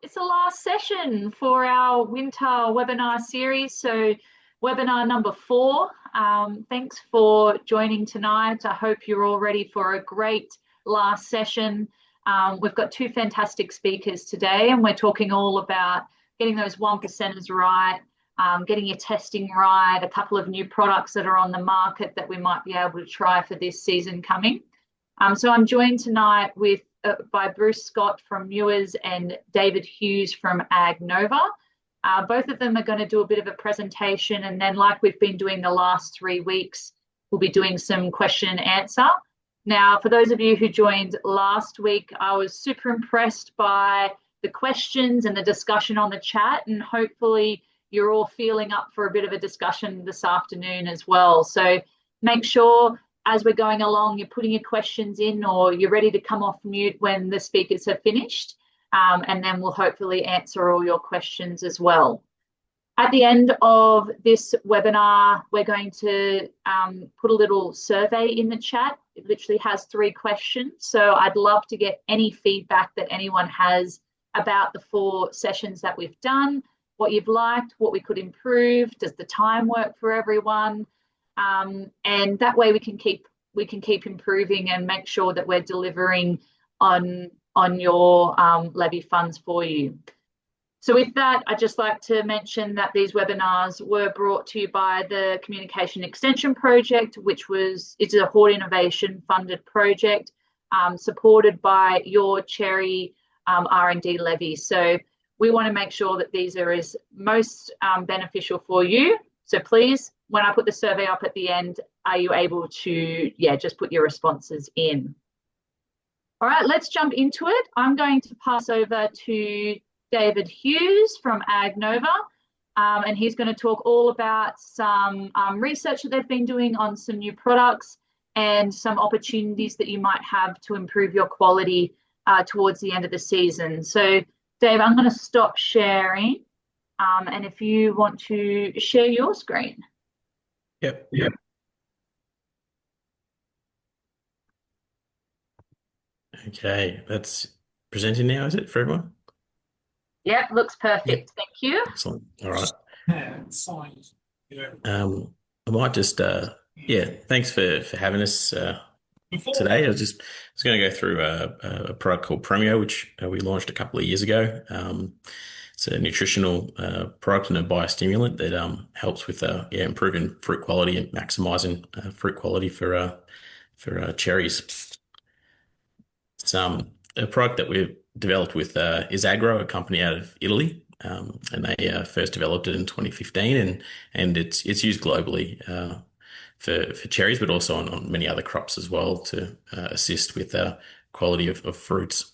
It's the last session for our winter webinar series, so webinar number 4. Thanks for joining tonight. I hope you're all ready for a great last session. We've got 2 fantastic speakers today, and we're talking all about getting those 1%ers right, getting your testing right, a couple of new products that are on the market that we might be able to try for this season coming. So I'm joined tonight by Bruce Scott from Muirs and David Hughes from AgNova. Both of them are going to do a bit of a presentation, and then, like we've been doing the last 3 weeks, we'll be doing some question and answer. Now, for those of you who joined last week, I was super impressed by the questions and the discussion on the chat, and hopefully you're all feeling up for a bit of a discussion this afternoon as well. So make sure as we're going along, you're putting your questions in, or you're ready to come off mute when the speakers have finished, and then we'll hopefully answer all your questions as well. At the end of this webinar, we're going to put a little survey in the chat. It literally has 3 questions, so I'd love to get any feedback that anyone has about the 4 sessions that we've done, what you've liked, what we could improve, does the time work for everyone? And that way we can keep improving and make sure that we're delivering on your levy funds for you. So with that, I'd just like to mention that these webinars were brought to you by the Communication Extension Project, which it's a Horde Innovation funded project supported by your Cherry R&D levy. So we want to make sure that these are as most beneficial for you. So please, when I put the survey up at the end, are you able to, just put your responses in? All right, let's jump into it. I'm going to pass over to David Hughes from AgNova, and he's going to talk all about some research that they've been doing on some new products and some opportunities that you might have to improve your quality towards the end of the season. So, Dave, I'm going to stop sharing, and if you want to share your screen. Yep. Okay, that's presenting now, is it, for everyone? Yep, looks perfect. Yep. Thank you. Excellent. All right. I might just, thanks for having us today. I was going to go through a product called Premio, which we launched a couple of years ago. It's a nutritional product and a biostimulant that helps with improving fruit quality and maximizing fruit quality for cherries. It's a product that we've developed with Isagro, a company out of Italy, and they first developed it in 2015, and it's used globally for cherries, but also on many other crops as well to assist with quality of fruits.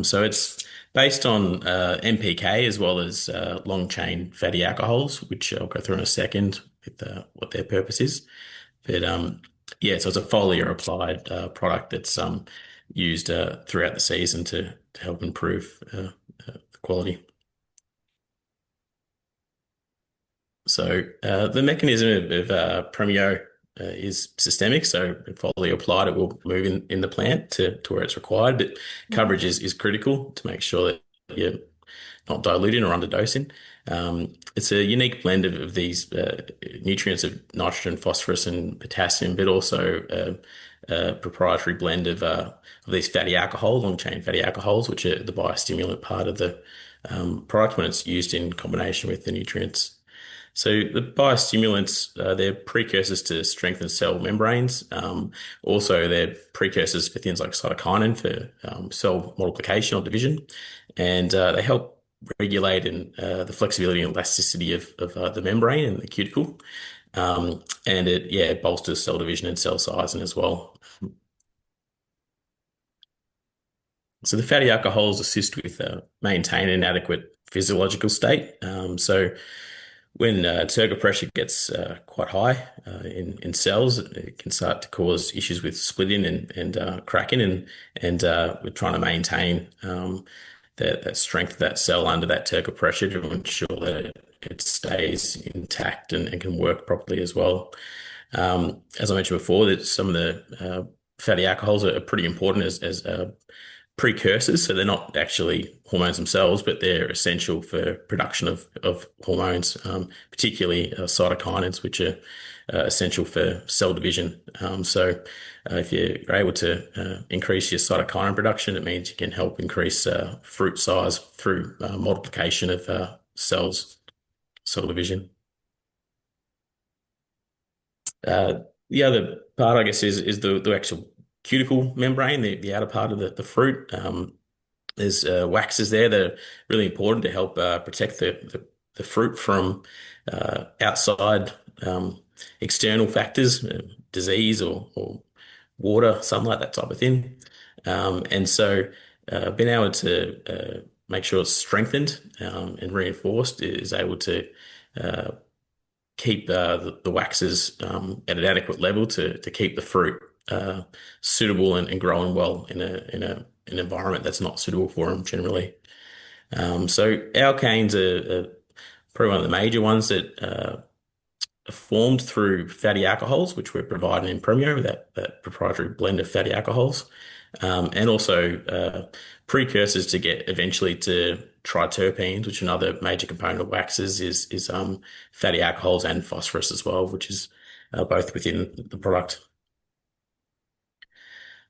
So it's based on NPK as well as long chain fatty alcohols, which I'll go through in a second with what their purpose is. But so it's a foliar applied product that's used throughout the season to help improve the quality. So the mechanism of Premio is systemic, so foliar applied, it will move in the plant to where it's required, but coverage is critical to make sure that you're not diluting or underdosing. It's a unique blend of these nutrients of nitrogen, phosphorus, and potassium, but also a proprietary blend of these fatty alcohols, long-chain fatty alcohols, which are the biostimulant part of the product when it's used in combination with the nutrients. So the biostimulants, they're precursors to strengthen cell membranes. Also, they're precursors for things like cytokinin for cell multiplication or division, and they help regulate the flexibility and elasticity of the membrane and the cuticle, and it bolsters cell division and cell sizing as well. So the fatty alcohols assist with maintaining an adequate physiological state. So when turgor pressure gets quite high in cells, it can start to cause issues with splitting and cracking, and we're trying to maintain that strength of that cell under that turgor pressure to ensure that it stays intact and can work properly as well. As I mentioned before, that some of the fatty alcohols are pretty important as precursors, so they're not actually hormones themselves, but they're essential for production of hormones, particularly cytokinins, which are essential for cell division. If you're able to increase your cytokinin production, it means you can help increase fruit size through multiplication of cell division. The other part, I guess, is the actual cuticle membrane, the outer part of the fruit. There's waxes there that are really important to help protect the fruit from outside external factors, disease or water, sunlight, that type of thing. Being able to make sure it's strengthened and reinforced is able to uh, keep the waxes at an adequate level to keep the fruit suitable and growing well in an environment that's not suitable for them generally. Alkanes are probably one of the major ones that are formed through fatty alcohols, which we're providing in Premio, that proprietary blend of fatty alcohols, and also precursors to get eventually to triterpenes, which another major component of waxes is fatty alcohols and phosphorus as well, which is both within the product.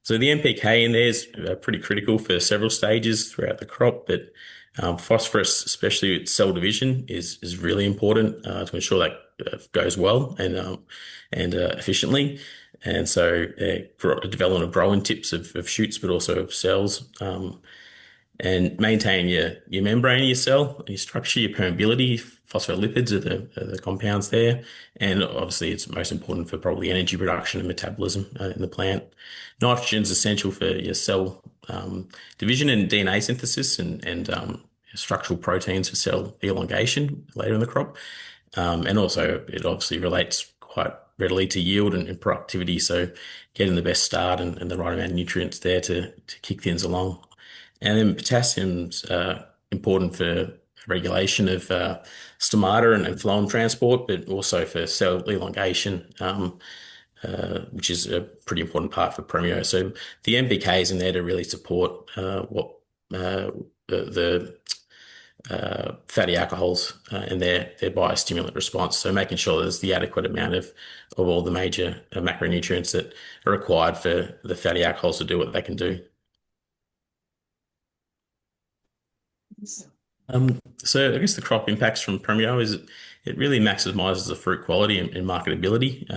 So the NPK in there is pretty critical for several stages throughout the crop, but phosphorus, especially with cell division, is really important to ensure that goes well and efficiently. And so development of growing tips of shoots, but also of cells, and maintain your membrane of your cell, your structure, your permeability. Phospholipids are the compounds there. And obviously, it's most important for probably energy production and metabolism in the plant. Nitrogen is essential for your cell division and DNA synthesis and structural proteins for cell elongation later in the crop. And also, it obviously relates quite readily to yield and productivity. So, getting the best start and the right amount of nutrients there to kick things along. And then potassium's important for regulation of stomata and phloem transport, but also for cell elongation, which is a pretty important part for Premio. So the NPK is in there to really support what the fatty alcohols and their biostimulant response. So making sure there's the adequate amount of all the major macronutrients that are required for the fatty alcohols to do what they can do. So I guess the crop impacts from Premio is it really maximizes the fruit quality and marketability.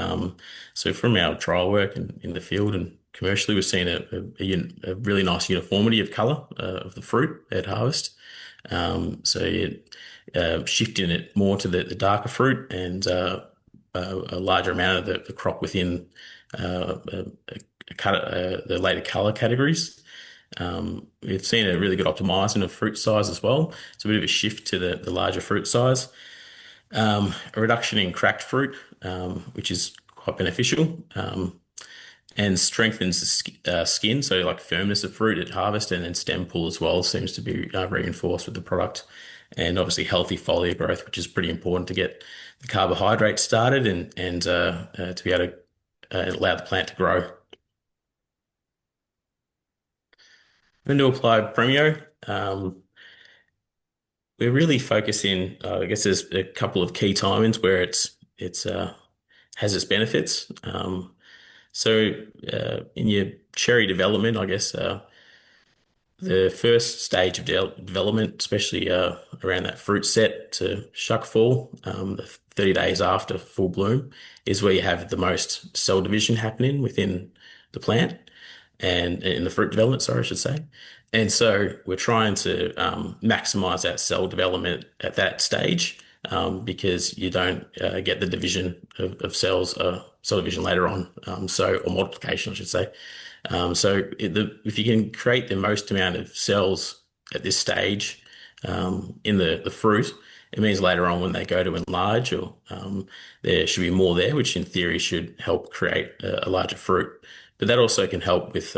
So from our trial work in the field and commercially, we've seen a really nice uniformity of color of the fruit at harvest. Shifting it more to the darker fruit and a larger amount of the crop within the later color categories. We've seen a really good optimizing of fruit size as well. It's a bit of a shift to the larger fruit size. A reduction in cracked fruit, which is quite beneficial, and strengthens the skin. So like firmness of fruit at harvest and then stem pull as well seems to be reinforced with the product. And obviously healthy foliar growth, which is pretty important to get the carbohydrates started and to be able to allow the plant to grow. When to apply Premio, we're really focusing. I guess there's a couple of key timings where it's has its benefits. In your cherry development, I guess the first stage of development, especially around that fruit set to shuck fall, the 30 days after full bloom, is where you have the most cell division happening within the plant and in the fruit development, sorry, I should say. And so we're trying to maximize that cell development at that stage because you don't get the division of cells, cell division later on, or multiplication, I should say. If you can create the most amount of cells at this stage in the fruit, it means later on when they go to enlarge, or there should be more there, which in theory should help create a larger fruit. But that also can help with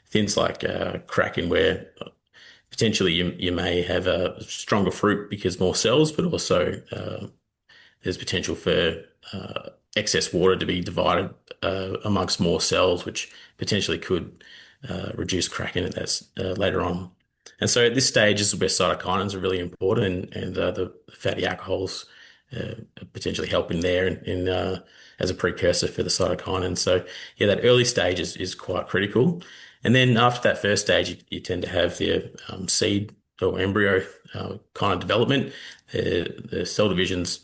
things like cracking, where potentially you may have a stronger fruit because more cells, but also there's potential for excess water to be divided amongst more cells, which potentially could reduce cracking it that's later on. And so at this stage is where cytokinins are really important, and the fatty alcohols potentially helping there as a precursor for the cytokinin. So yeah, that early stage is quite critical. And then after that first stage, you tend to have the seed or embryo kind of development. The cell divisions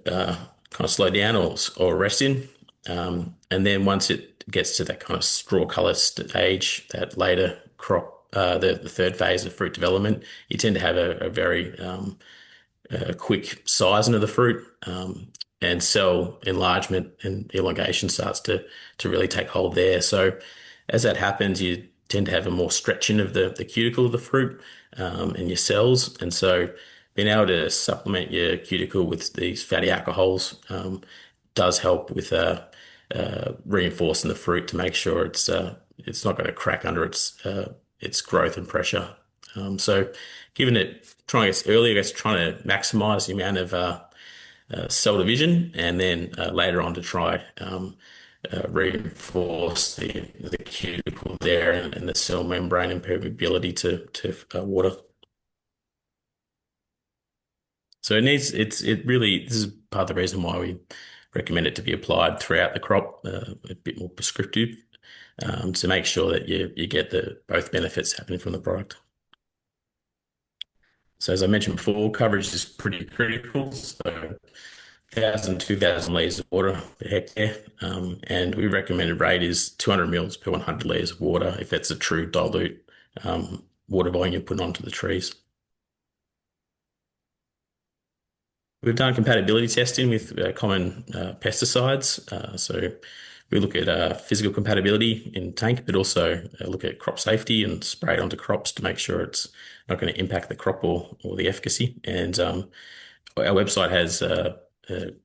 kind of slow down or rest in. And then once it gets to that kind of straw color stage, that later crop, the third phase of fruit development, you tend to have a very quick sizing of the fruit, and cell enlargement and elongation starts to really take hold there. So as that happens, you tend to have a more stretching of the cuticle of the fruit, and your cells. And so being able to supplement your cuticle with these fatty alcohols does help with reinforcing the fruit to make sure it's not going to crack under its growth and pressure. So given it trying its early, I guess trying to maximize the amount of cell division, and then later on to try reinforce the cuticle there, and the cell membrane impermeability to water. So it really, this is part of the reason why we recommend it to be applied throughout the crop, a bit more prescriptive, to make sure that you get both benefits happening from the product. So as I mentioned before, coverage is pretty critical. So 1,000, 2,000 litres of water per hectare. And we recommended rate is 200 mils per 100 litres of water if it's a true dilute water volume you put onto the trees. We've done compatibility testing with common pesticides. So we look at physical compatibility in tank, but also look at crop safety and spray it onto crops to make sure it's not going to impact the crop or the efficacy. And our website has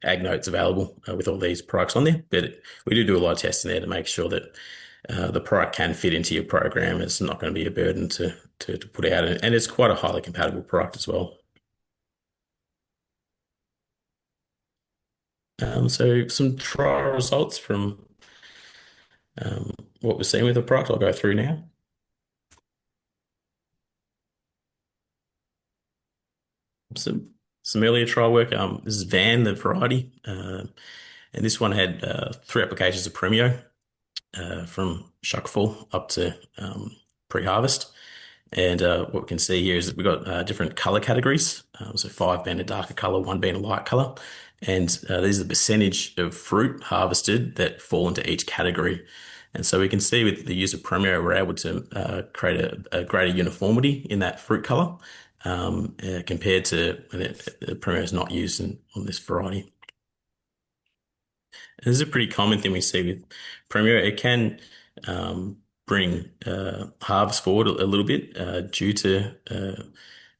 ag notes available with all these products on there, but we do a lot of testing there to make sure that the product can fit into your program. It's not going to be a burden to put out, and it's quite a highly compatible product as well. So some trial results from what we're seeing with the product, I'll go through now. Some earlier trial work. This is Van, the variety, and this one had 3 applications of Premio from shuckful up to pre-harvest. And what we can see here is that we've got different color categories. So 5 being a darker color, 1 being a light color. And these are the percentage of fruit harvested that fall into each category. And so we can see with the use of Premio, we're able to create a greater uniformity in that fruit color compared to when Premio is not used on this variety. And this is a pretty common thing we see with Premio. It can bring harvest forward a little bit due to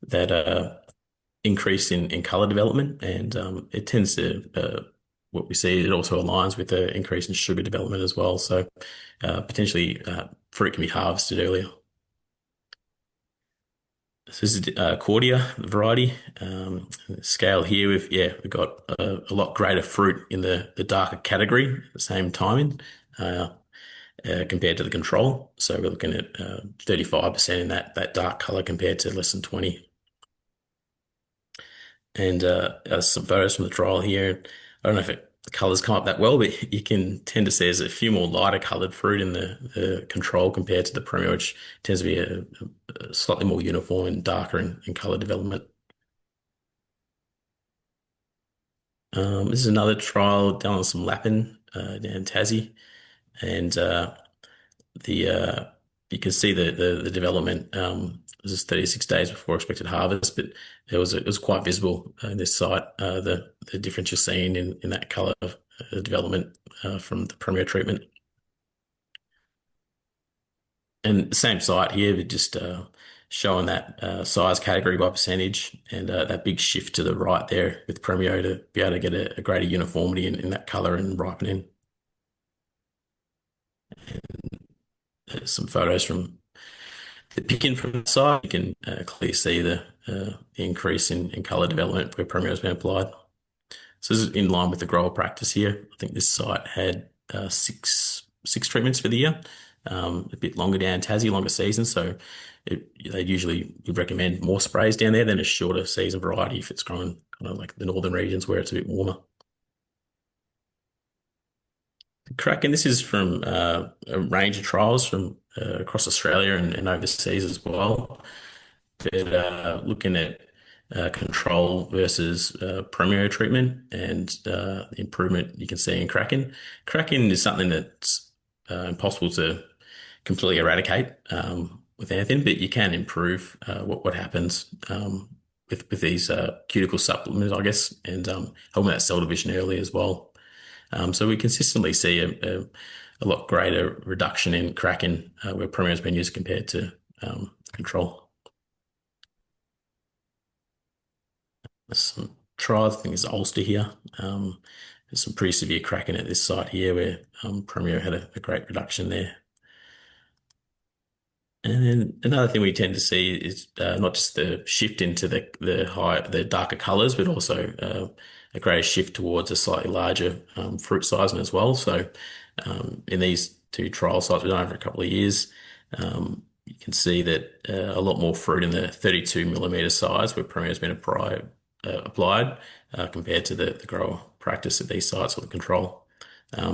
that increase in color development, and it tends to what we see, it also aligns with the increase in sugar development as well. So potentially fruit can be harvested earlier. So this is Cordia variety. Scale here, we've got a lot greater fruit in the darker category at the same timing compared to the control. So we're looking at 35% in that dark color compared to less than 20. And some photos from the trial here. I don't know if the colors come up that well, but you can tend to see there's a few more lighter colored fruit in the control compared to the Premio, which tends to be a slightly more uniform and darker in color development. This is another trial done on some lapin down in Tassie, and you can see the development. This is 36 days before expected harvest, but it was quite visible in this site, the difference you're seeing in that color development from the Premio treatment. And the same site here, but just showing that size category by percentage, and that big shift to the right there with Premio to be able to get a greater uniformity in that color and ripening. And some photos from the picking from the side, you can clearly see the increase in color development where Premio has been applied. So this is in line with the grower practice here. I think this site had six treatments for the year, a bit longer down in Tassie, longer seasons. So they usually would recommend more sprays down there than a shorter season variety if it's growing kind of like the northern regions where it's a bit warmer. Kraken, this is from a range of trials from across Australia and overseas as well. But looking at control versus Premio treatment and the improvement you can see in Kraken. Kraken is something that's impossible to completely eradicate with anything, but you can improve what happens with these cuticle supplements, I guess, and helping that cell division early as well. So we consistently see a lot greater reduction in Kraken where Premio has been used compared to control. There's some trials. I think there's Ulster here. There's some pretty severe Kraken at this site here where Premio had a great reduction there. And then another thing we tend to see is not just the shift into the darker colours, but also a greater shift towards a slightly larger fruit sizing as well. So in these two trial sites we've done over a couple of years, you can see that a lot more fruit in the 32 millimetre size where Premier has been applied compared to the grower practice at these sites or the control.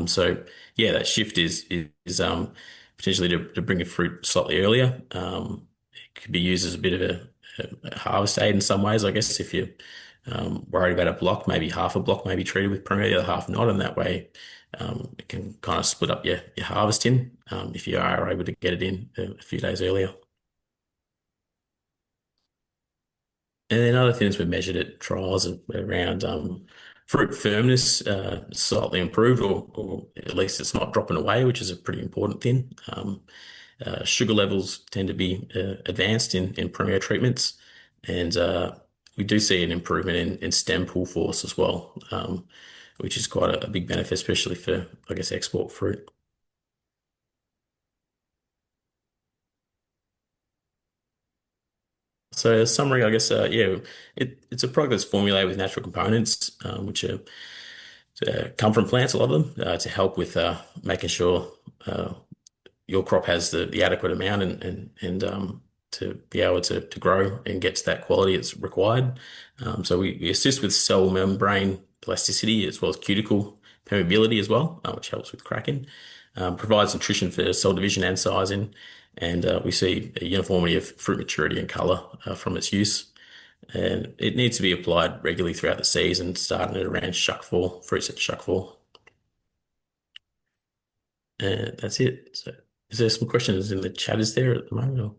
So yeah, that shift is potentially to bring a fruit slightly earlier. It could be used as a bit of a harvest aid in some ways, I guess. If you're worried about a block, maybe half a block may be treated with Premier, the other half not, and that way it can kind of split up your harvesting if you are able to get it in a few days earlier. And then other things we measured at trials around fruit firmness, slightly improved, or at least it's not dropping away, which is a pretty important thing. Sugar levels tend to be advanced in Premier treatments, and we do see an improvement in stem pull force as well, which is quite a big benefit, especially for, I guess, export fruit. So, a summary, I guess, yeah, it's a product that's formulated with natural components, which are come from plants, a lot of them, to help with making sure your crop has the adequate amount and to be able to grow and get to that quality that's required. So we assist with cell membrane plasticity as well as cuticle permeability as well, which helps with cracking. Provides nutrition for cell division and sizing, and we see a uniformity of fruit maturity and colour from its use. And it needs to be applied regularly throughout the season, starting at around shuckfall, fruit set to shuckfall. And that's it. So, is there some questions in the chat? Is there at the moment? Or?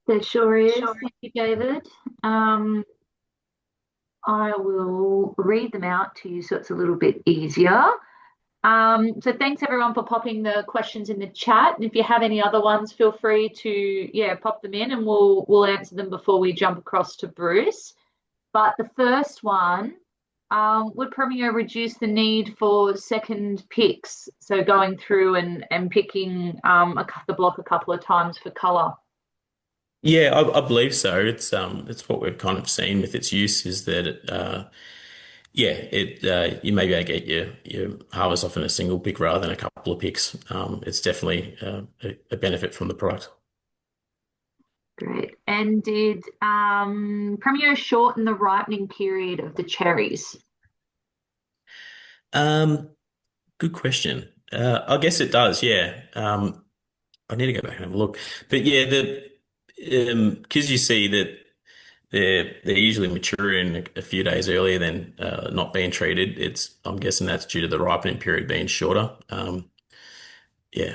There sure is. Thank you, David. I will read them out to you so it's a little bit easier. So thanks everyone for popping the questions in the chat. And if you have any other ones, feel free to pop them in and we'll answer them before we jump across to Bruce. But the first one, would Premio reduce the need for second picks? So going through and picking the block a couple of times for colour. Yeah, I believe so. It's what we've kind of seen with its use is that you may be able to get your harvest off in a single pick rather than a couple of picks. It's definitely a benefit from the product. Great. And did Premio shorten the ripening period of the cherries? Good question. I guess it does. Yeah. I need to go back and have a look. But yeah, because you see that they're usually maturing a few days earlier than not being treated. I'm guessing that's due to the ripening period being shorter. Yeah.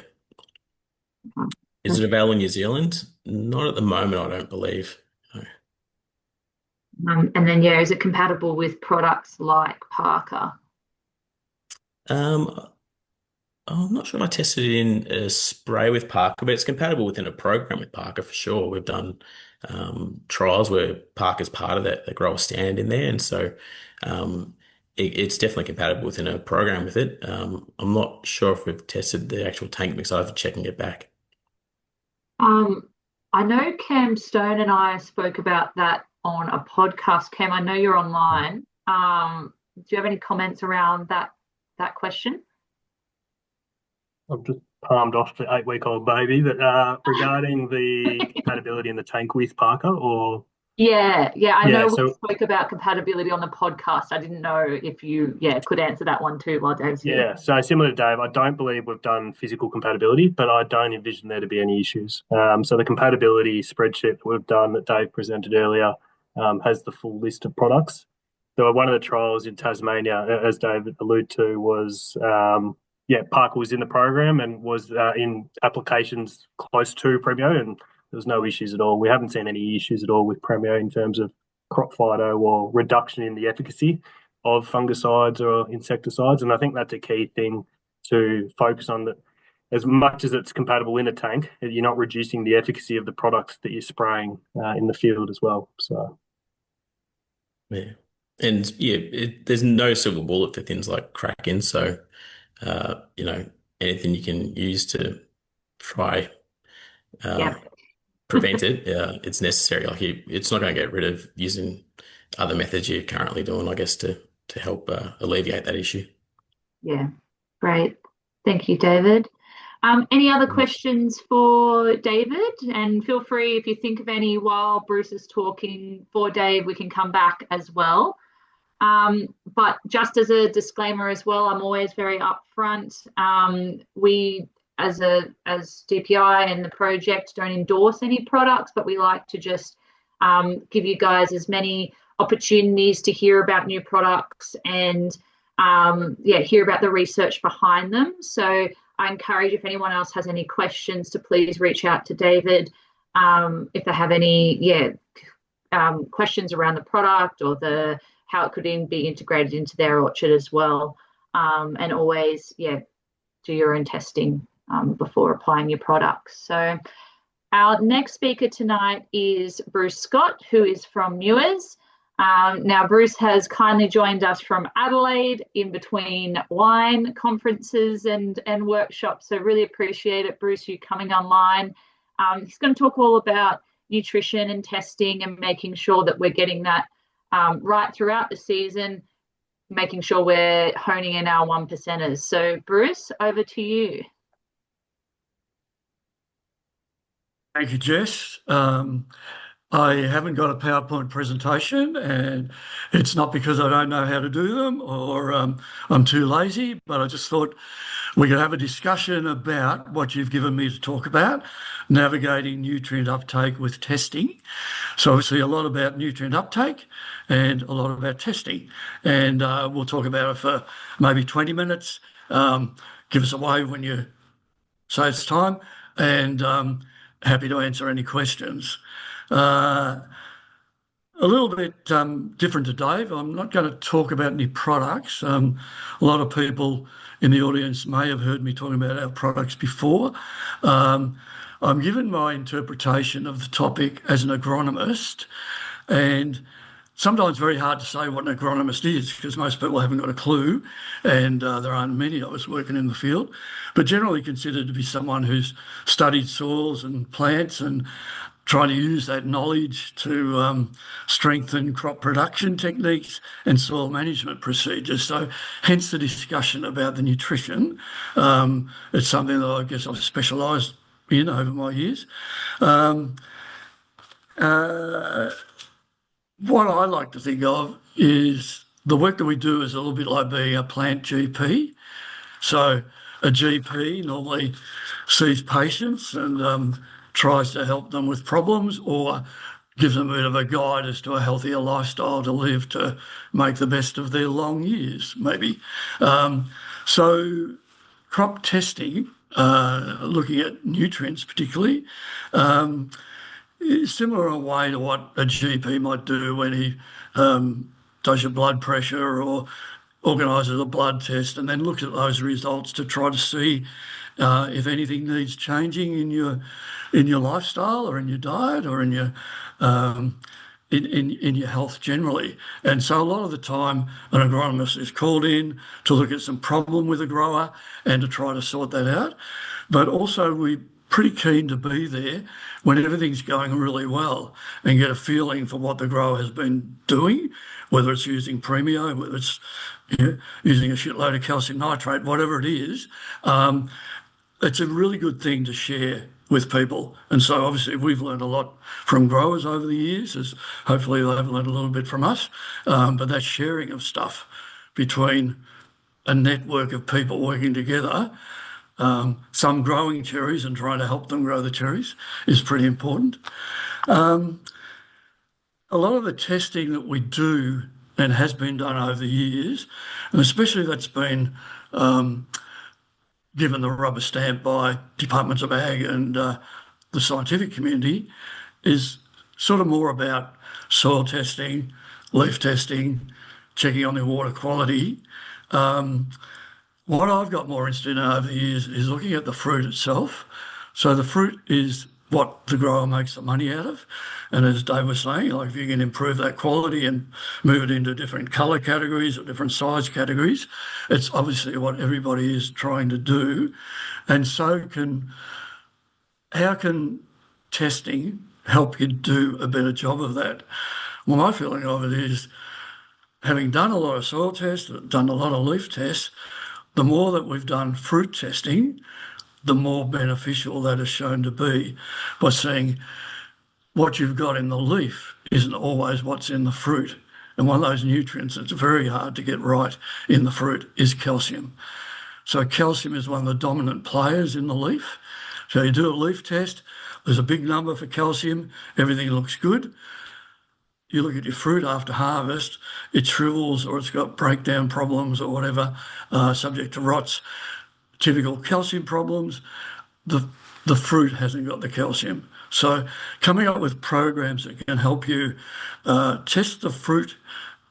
Is it available in New Zealand? Not at the moment, I don't believe. No. And then is it compatible with products like Parker? I'm not sure I tested it in a spray with Parker, but it's compatible within a program with Parker for sure. We've done trials where Parker's part of that, the grower stand in there. And so it's definitely compatible within a program with it. I'm not sure if we've tested the actual tank mix. I have to check and get back. I know Cam Stone and I spoke about that on a podcast. Cam, I know you're online. Do you have any comments around that question? I've just palmed off the 8-week-old baby. But regarding the compatibility in the tank with Parker, or Yeah, I yeah, know we so spoke about compatibility on the podcast. I didn't know if you, could answer that one too while Dave's here. yeah, so similar to Dave, I don't believe we've done physical compatibility, but I don't envision there to be any issues. So the compatibility spreadsheet that we've done that Dave presented earlier has the full list of products. So one of the trials in Tasmania, as David alluded to, was Parker was in the program and was in applications close to Premio, and there was no issues at all. We haven't seen any issues at all with Premio in terms of crop phyto or reduction in the efficacy of fungicides or insecticides, and I think that's a key thing to focus on. That as much as it's compatible in a tank, you're not reducing the efficacy of the products that you're spraying in the field as well. So. Yeah. And yeah, there's no silver bullet for things like Kraken. So, you know, anything you can use to try uh, Yeah, prevent it, it's necessary. Like it's not going to get rid of using other methods you're currently doing, I guess, to help alleviate that issue. yeah, great. Thank you, David. Any other questions for David? And feel free if you think of any while Bruce is talking for Dave, we can come back as well. But just as a disclaimer as well, I'm always very upfront. We, as DPI and the project, don't endorse any products, but we like to just give you guys as many opportunities to hear about new products and hear about the research behind them. So I encourage, if anyone else has any questions, to please reach out to David if they have any questions around the product or how it could be integrated into their orchard as well. And always, do your own testing before applying your products. So our next speaker tonight is Bruce Scott, who is from Muirs. Now, Bruce has kindly joined us from Adelaide in between wine conferences and workshops. So really appreciate it, Bruce, you coming online. He's going to talk all about nutrition and testing and making sure that we're getting that right throughout the season, making sure we're honing in our 1%ers. So Bruce, over to you. Thank you, Jess. I haven't got a PowerPoint presentation, and it's not because I don't know how to do them or I'm too lazy, but I just thought we could have a discussion about what you've given me to talk about, navigating nutrient uptake with testing. So obviously a lot about nutrient uptake and a lot about testing. And we'll talk about it for maybe 20 minutes. Give us a wave when you say it's time, and happy to answer any questions. A little bit different to Dave. I'm not going to talk about any products. A lot of people in the audience may have heard me talking about our products before. I'm given my interpretation of the topic as an agronomist, and sometimes very hard to say what an agronomist is because most people haven't got a clue, and there aren't many of us working in the field, but generally considered to be someone who's studied soils and plants and trying to use that knowledge to strengthen crop production techniques and soil management procedures. So hence the discussion about the nutrition. It's something that I guess I've specialised in over my years. What I like to think of is the work that we do is a little bit like being a plant GP. So a GP normally sees patients and tries to help them with problems or gives them a bit of a guide as to a healthier lifestyle to live to make the best of their long years, maybe. So crop testing, looking at nutrients particularly, is similar in a way to what a GP might do when he does your blood pressure or organises a blood test and then looks at those results to try to see if anything needs changing in your lifestyle or in your diet or in your in your health generally. And so a lot of the time an agronomist is called in to look at some problem with a grower and to try to sort that out. But also we're pretty keen to be there when everything's going really well and get a feeling for what the grower has been doing, whether it's using Premio, whether it's using a shitload of calcium nitrate, whatever it is. it's a really good thing to share with people. And so obviously we've learned a lot from growers over the years, as hopefully they've learned a little bit from us. But that sharing of stuff between a network of people working together, some growing cherries and trying to help them grow the cherries, is pretty important. A lot of the testing that we do and has been done over the years, and especially that's been given the rubber stamp by departments of ag and the scientific community, is sort of more about soil testing, leaf testing, checking on their water quality. What I've got more interested in over the years is looking at the fruit itself. So the fruit is what the grower makes the money out of. And as Dave was saying, like if you can improve that quality and move it into different colour categories or different size categories, it's obviously what everybody is trying to do. And so how can testing help you do a better job of that? Well, my feeling of it is, having done a lot of soil tests, done a lot of leaf tests, the more that we've done fruit testing, the more beneficial that is shown to be, by seeing what you've got in the leaf isn't always what's in the fruit. And one of those nutrients that's very hard to get right in the fruit is calcium. So calcium is one of the dominant players in the leaf. So you do a leaf test, there's a big number for calcium, everything looks good. You look at your fruit after harvest, it shrivels or it's got breakdown problems or whatever, subject to rots, typical calcium problems. The fruit hasn't got the calcium. So coming up with programs that can help you test the fruit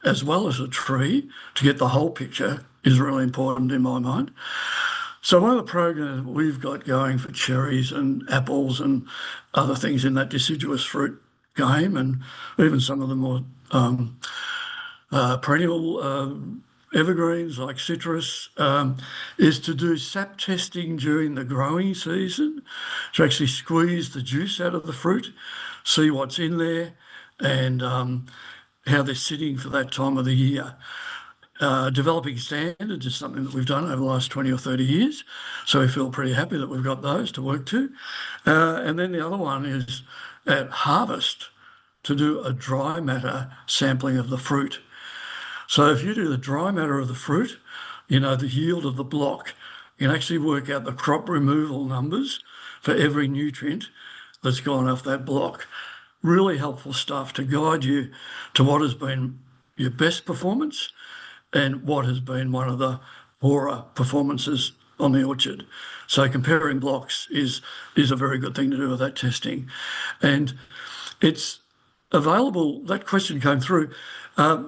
as well as the tree to get the whole picture is really important in my mind. So one of the programs we've got going for cherries and apples and other things in that deciduous fruit game, and even some of the more perennial evergreens like citrus, is to do sap testing during the growing season, to actually squeeze the juice out of the fruit, see what's in there, and how they're sitting for that time of the year. Developing standards is something that we've done over the last 20 or 30 years. So we feel pretty happy that we've got those to work to. And then the other one is at harvest, to do a dry matter sampling of the fruit. So if you do the dry matter of the fruit, you know, the yield of the block, you can actually work out the crop removal numbers for every nutrient that's gone off that block. Really helpful stuff to guide you to what has been your best performance and what has been one of the poorer performances on the orchard. So comparing blocks is a very good thing to do with that testing. And it's available, that question came through.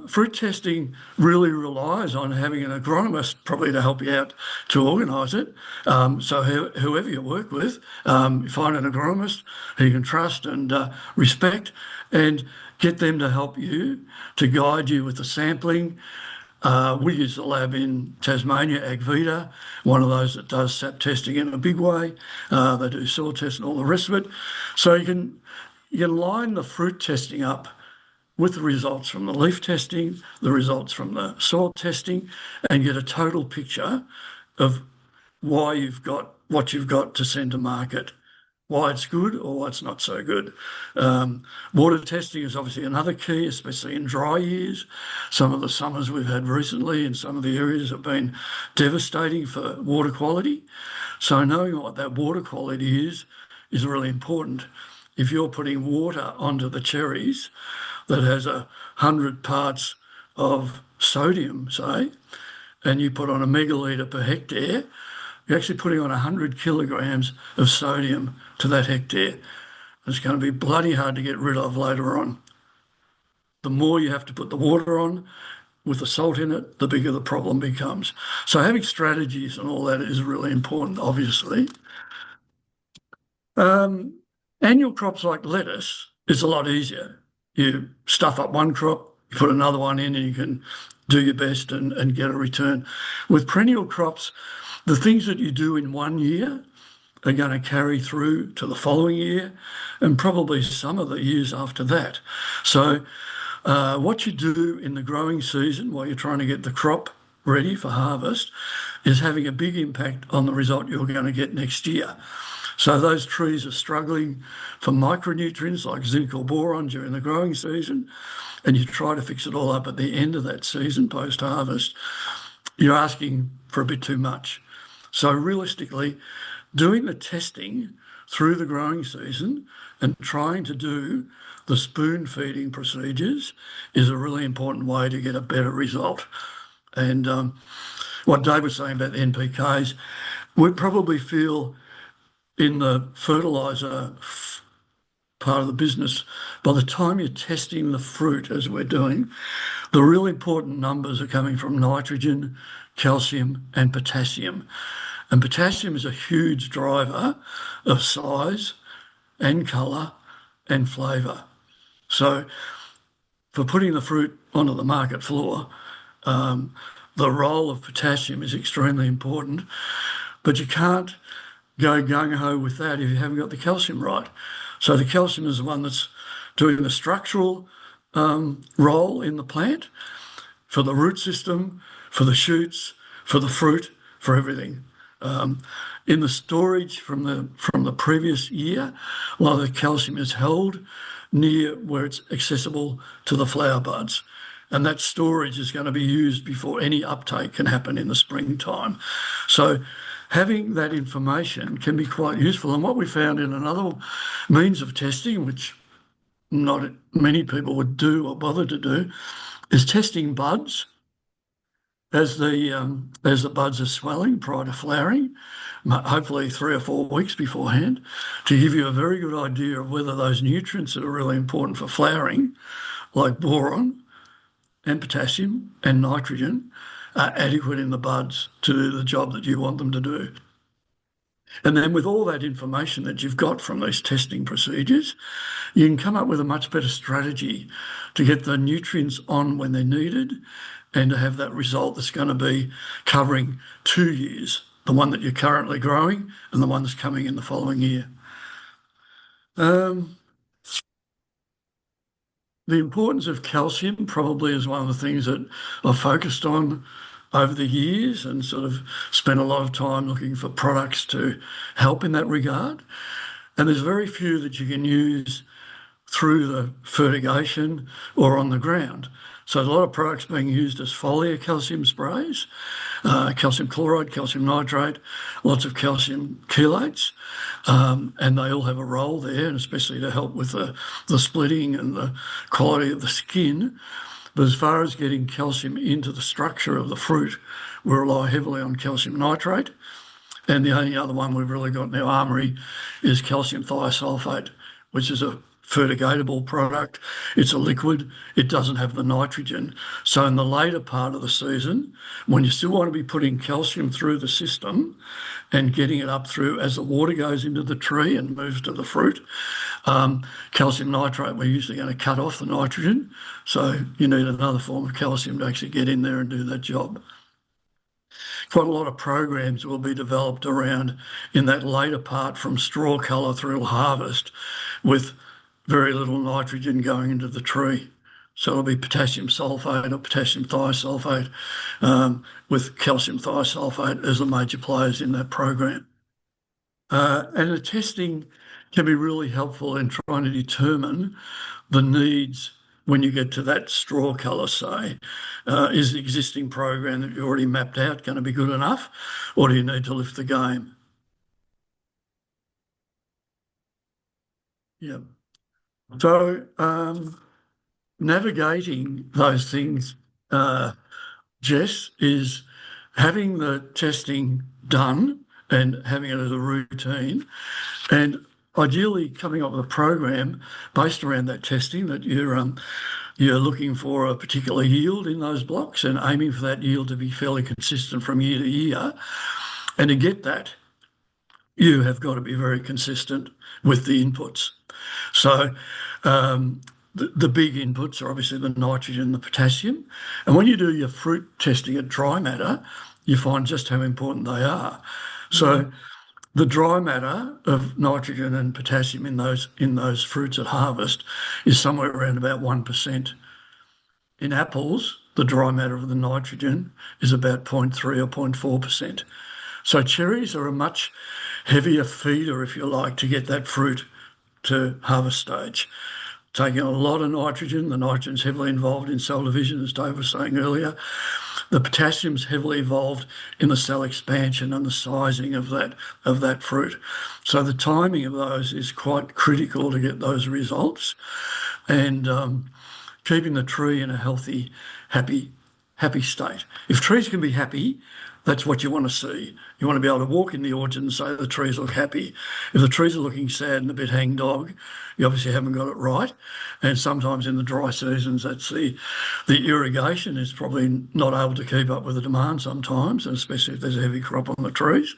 Fruit testing really relies on having an agronomist probably to help you out to organise it. So whoever you work with, you find an agronomist who you can trust and respect, and get them to help you, to guide you with the sampling. We use the lab in Tasmania, AgVita, one of those that does sap testing in a big way. They do soil tests and all the rest of it. So you can line the fruit testing up with the results from the leaf testing, the results from the soil testing, and get a total picture of why you've got what you've got to send to market, why it's good or why it's not so good. Water testing is obviously another key, especially in dry years. Some of the summers we've had recently in some of the areas have been devastating for water quality. So knowing what that water quality is really important. If you're putting water onto the cherries that has 100 parts of sodium, say, and you put on a megalitre per hectare, you're actually putting on 100 kilograms of sodium to that hectare. It's going to be bloody hard to get rid of later on. The more you have to put the water on with the salt in it, the bigger the problem becomes. So having strategies and all that is really important, obviously. Annual crops like lettuce is a lot easier. You stuff up one crop, you put another one in, and you can do your best and get a return. With perennial crops, the things that you do in one year are going to carry through to the following year and probably some of the years after that. So what you do in the growing season while you're trying to get the crop ready for harvest is having a big impact on the result you're going to get next year. So those trees are struggling for micronutrients like zinc or boron during the growing season, and you try to fix it all up at the end of that season post-harvest, you're asking for a bit too much. So realistically, doing the testing through the growing season and trying to do the spoon feeding procedures is a really important way to get a better result. And what Dave was saying about the NPKs, we probably feel in the fertiliser part of the business, by the time you're testing the fruit, as we're doing, the real important numbers are coming from nitrogen, calcium, and potassium. And potassium is a huge driver of size and colour and flavour. So for putting the fruit onto the market floor, the role of potassium is extremely important, but you can't go gung-ho with that if you haven't got the calcium right. So the calcium is the one that's doing the structural role in the plant, for the root system, for the shoots, for the fruit, for everything. In the storage from the previous year, a lot of the calcium is held near where it's accessible to the flower buds. And that storage is going to be used before any uptake can happen in the springtime. So having that information can be quite useful. And what we found in another means of testing, which not many people would do or bother to do, is testing buds as the buds are swelling prior to flowering, hopefully 3 or 4 weeks beforehand, to give you a very good idea of whether those nutrients that are really important for flowering, like boron and potassium and nitrogen, are adequate in the buds to do the job that you want them to do. And then with all that information that you've got from these testing procedures, you can come up with a much better strategy to get the nutrients on when they're needed and to have that result that's going to be covering 2 years, the one that you're currently growing and the one that's coming in the following year. The importance of calcium probably is one of the things that I've focused on over the years and sort of spent a lot of time looking for products to help in that regard. And there's very few that you can use through the fertigation or on the ground. So there's a lot of products being used as foliar calcium sprays, calcium chloride, calcium nitrate, lots of calcium chelates, and they all have a role there, and especially to help with the splitting and the quality of the skin. But as far as getting calcium into the structure of the fruit, we rely heavily on calcium nitrate. And the only other one we've really got in our armoury is calcium thiosulfate, which is a fertigatable product. It's a liquid. It doesn't have the nitrogen. So in the later part of the season, when you still want to be putting calcium through the system and getting it up through as the water goes into the tree and moves to the fruit, calcium nitrate, we're usually going to cut off the nitrogen. So you need another form of calcium to actually get in there and do that job. Quite a lot of programs will be developed around in that later part from straw colour through harvest with very little nitrogen going into the tree. So it'll be potassium sulfate or potassium thiosulfate with calcium thiosulfate as the major players in that program. And the testing can be really helpful in trying to determine the needs when you get to that straw colour, say. Is the existing program that you already mapped out going to be good enough, or do you need to lift the game? Yeah. So navigating those things, Jess, is having the testing done and having it as a routine, and ideally coming up with a program based around that testing that you're looking for a particular yield in those blocks and aiming for that yield to be fairly consistent from year to year. And to get that, you have got to be very consistent with the inputs. So the big inputs are obviously the nitrogen and the potassium. And when you do your fruit testing at dry matter, you find just how important they are. So the dry matter of nitrogen and potassium in those fruits at harvest is somewhere around about 1%. In apples, the dry matter of the nitrogen is about 0.3 or 0.4%. So cherries are a much heavier feeder, if you like, to get that fruit to harvest stage. Taking a lot of nitrogen, the nitrogen's heavily involved in cell division, as Dave was saying earlier. The potassium's heavily involved in the cell expansion and the sizing of that fruit. So the timing of those is quite critical to get those results. And keeping the tree in a healthy, happy state. If trees can be happy, that's what you want to see. You want to be able to walk in the orchard and say the trees look happy. If the trees are looking sad and a bit hangdog, you obviously haven't got it right. And sometimes in the dry seasons, that's the irrigation is probably not able to keep up with the demand sometimes, and especially if there's a heavy crop on the trees.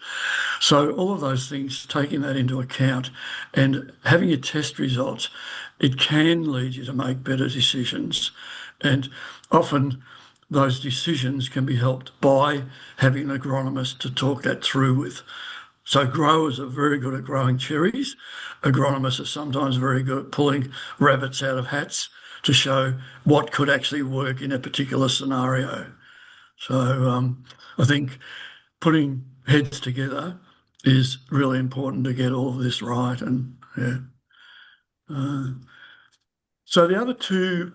So all of those things, taking that into account and having your test results, it can lead you to make better decisions. And often those decisions can be helped by having an agronomist to talk that through with. So growers are very good at growing cherries. Agronomists are sometimes very good at pulling rabbits out of hats to show what could actually work in a particular scenario. So I think putting heads together is really important to get all of this right. And so the other two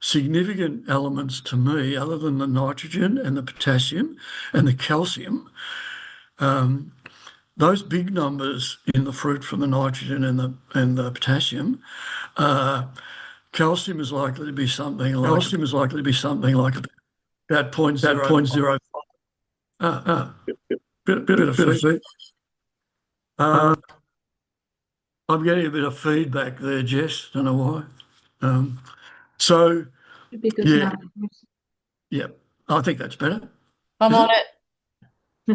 significant elements to me, other than the nitrogen and the potassium and the calcium, those big numbers in the fruit from the nitrogen and the potassium, calcium is likely to be something like about 0.05. Bit of feedback. I'm getting a bit of feedback there, Jess. Don't know why. So, yeah, I think that's better. I'm on it.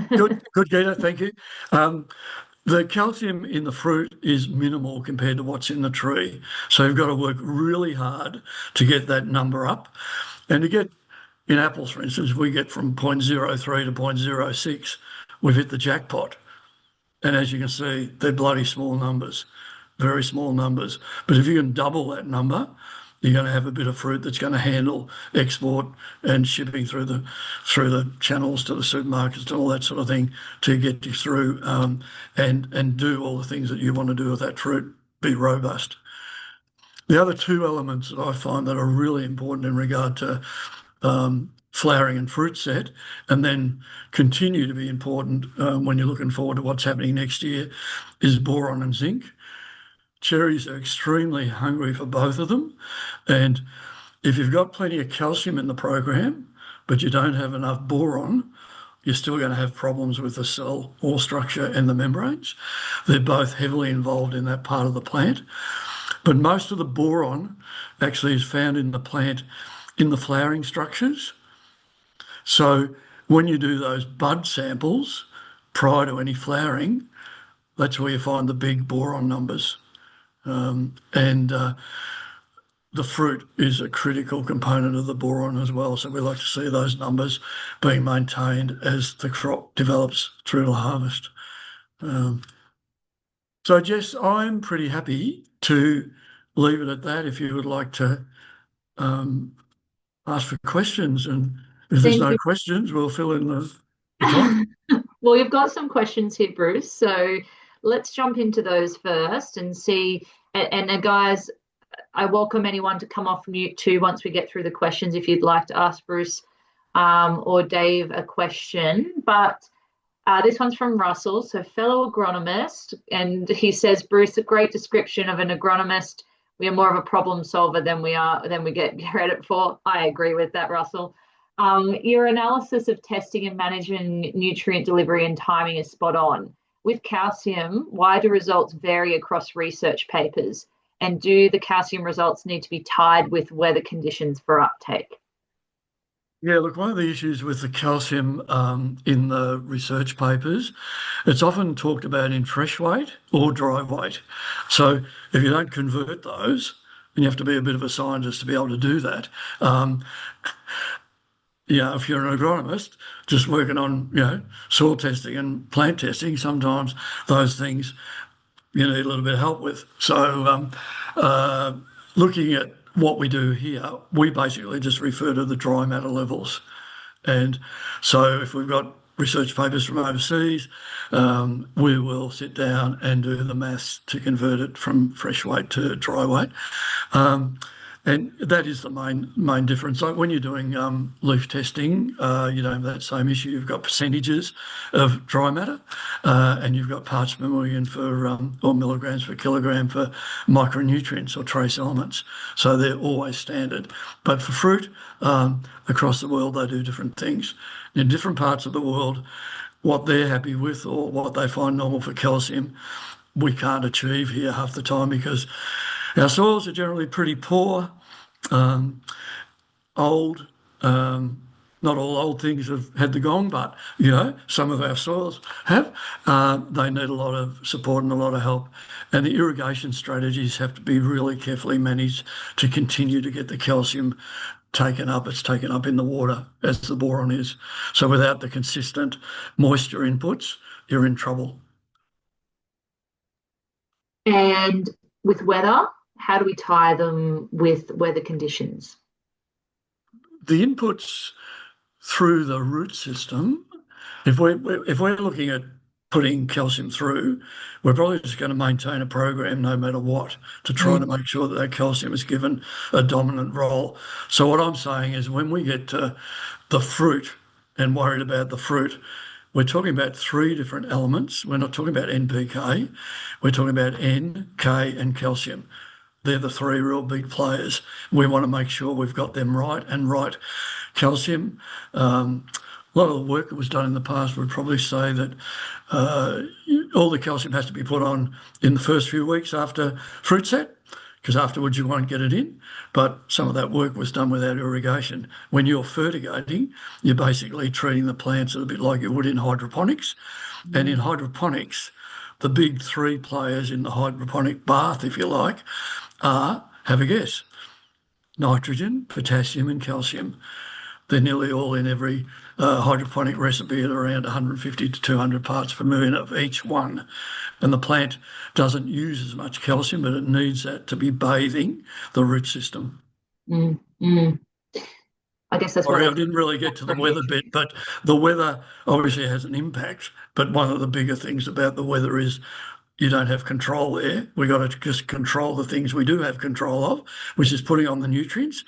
Good, Gita, thank you. The calcium in the fruit is minimal compared to what's in the tree. So you've got to work really hard to get that number up. And to get, in apples, for instance, we get from 0.03 to 0.06, we've hit the jackpot. And as you can see, they're bloody small numbers, very small numbers. But if you can double that number, you're going to have a bit of fruit that's going to handle export and shipping through the channels to the supermarkets and all that sort of thing to get you through and do all the things that you want to do with that fruit, be robust. The other two elements that I find that are really important in regard to flowering and fruit set, and then continue to be important when you're looking forward to what's happening next year, is boron and zinc. Cherries are extremely hungry for both of them. And if you've got plenty of calcium in the program, but you don't have enough boron, you're still going to have problems with the cell wall structure and the membranes. They're both heavily involved in that part of the plant. But most of the boron actually is found in the plant in the flowering structures. So when you do those bud samples prior to any flowering, that's where you find the big boron numbers. The fruit is a critical component of the boron as well. So we like to see those numbers being maintained as the crop develops through to harvest. So Jess, I'm pretty happy to leave it at that. If you would like to ask for questions, and if there's no questions, we'll fill in the time. Well, you've got some questions here, Bruce. So let's jump into those first and see. And guys, I welcome anyone to come off mute too once we get through the questions if you'd like to ask Bruce or Dave a question. But this one's from Russell, so fellow agronomist, and he says, Bruce, a great description of an agronomist. We are more of a problem solver than we get credit for. I agree with that, Russell. Your analysis of testing and managing nutrient delivery and timing is spot on. With calcium, why do results vary across research papers? And do the calcium results need to be tied with weather conditions for uptake? Yeah, look, one of the issues with the calcium in the research papers, it's often talked about in fresh weight or dry weight. So if you don't convert those, and you have to be a bit of a scientist to be able to do that, if you're an agronomist just working on, soil testing and plant testing, sometimes those things you need a little bit of help with. So looking at what we do here, we basically just refer to the dry matter levels. And so if we've got research papers from overseas, we will sit down and do the maths to convert it from fresh weight to dry weight. And that is the main difference. Like when you're doing leaf testing, you don't have that same issue. You've got percentages of dry matter, and you've got parts per million for or milligrams per kilogram for micronutrients or trace elements. So they're always standard. But for fruit, across the world, they do different things. In different parts of the world, what they're happy with or what they find normal for calcium, we can't achieve here half the time because our soils are generally pretty poor, old. Not all old things have had the gong, but some of our soils have. They need a lot of support and a lot of help, and the irrigation strategies have to be really carefully managed to continue to get the calcium taken up. It's taken up in the water as the boron is. So without the consistent moisture inputs, you're in trouble. And with weather, how do we tie them with weather conditions? The inputs through the root system, if we're looking at putting calcium through, we're probably just going to maintain a program no matter what to try to make sure that that calcium is given a dominant role. So what I'm saying is when we get to the fruit and worried about the fruit, we're talking about three different elements. We're not talking about NPK. We're talking about N, K, and calcium. They're the three real big players. We want to make sure we've got them right and right. Calcium, a lot of the work that was done in the past would probably say that all the calcium has to be put on in the first few weeks after fruit set, because afterwards you won't get it in. But some of that work was done without irrigation. When you're fertigating, you're basically treating the plants a bit like you would in hydroponics. And in hydroponics, the big three players in the hydroponic bath, if you like, are, have a guess, nitrogen, potassium and calcium. They're nearly all in every hydroponic recipe at around 150 to 200 parts per million of each one. And the plant doesn't use as much calcium, but it needs that to be bathing the root system. I guess that's Sorry, I didn't really get to the weather bit, but the weather obviously has an impact. But one of the bigger things about the weather is you don't have control there. We've got to just control the things we do have control of, which is putting on the nutrients.